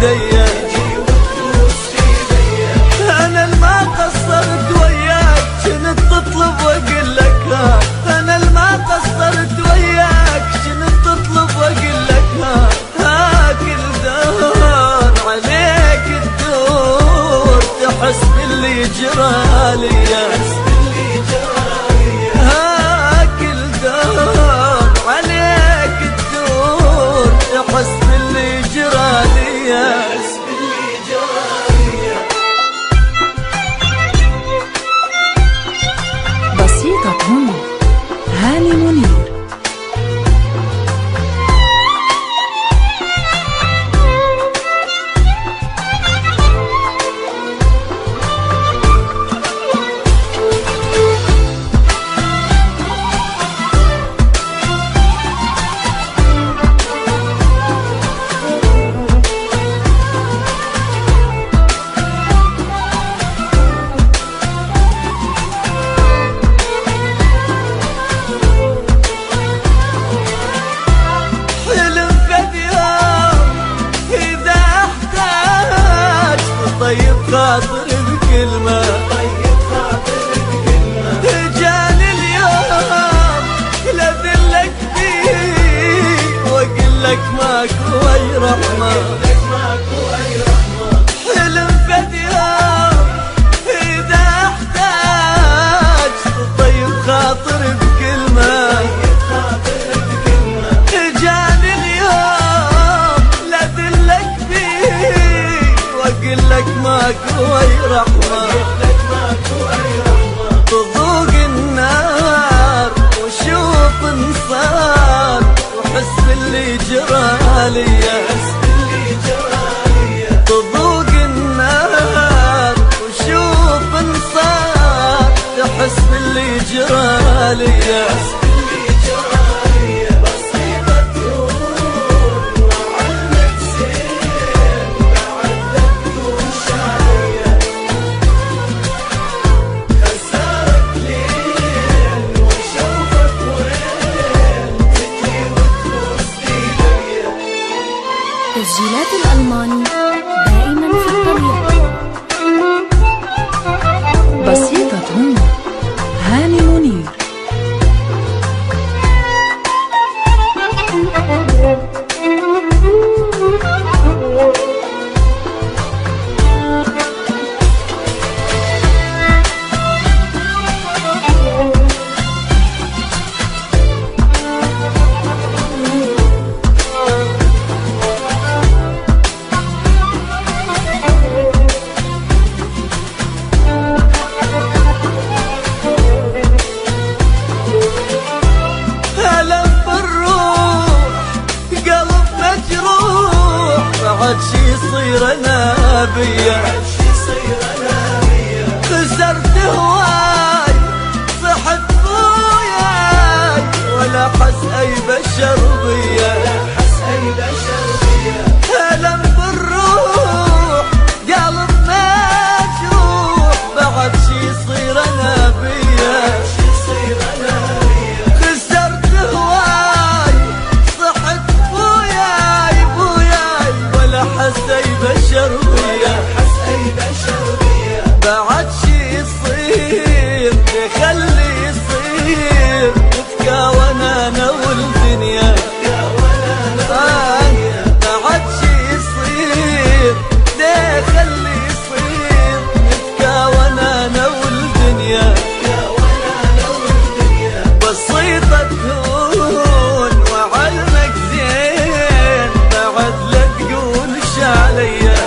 ايديا. انا الما قصرت وياك شنت تطلب واقول لك ها، انا الما قصرت وياك شنت تطلب واقول لك ها. كل دور عليك الدور تحس باللي جراليا. كل دور عليك الدور تحس باللي جراليا. بسيطة هاني منير. طيب خاطر بكلمة، جاني اليوم لذلك فيه واقول لك ماكو اي رحمة. حلم فد يوم اذا احتاج طيب خاطر بكلمة، جاني اليوم لذلك فيه واقول لك ماكو اي رحمة. تضوق النار وشوف انصار وحس باللي جراليا. تضوق النار وشوف انصار تحس باللي جراليا. تسجيلات الألماني دائما في الطريق. بسيطة هاني منير. بعد شي يصير انا بيا، خسرت هواي صحت بوياي ولا حس اي بشر بيا. الم بالروح قلب مجروح بعد شي يصير انا بيا. خسرت هواي صحت بوياي ولا حس اي بشر بيا. بعد شي يصير خلي يصير نتكاون انا والدنيا. بعد شي يصير خلي يصير نتكاون انا والدنيا. بسيطة تهون وعلمك زين بعد لا تقولش عليا.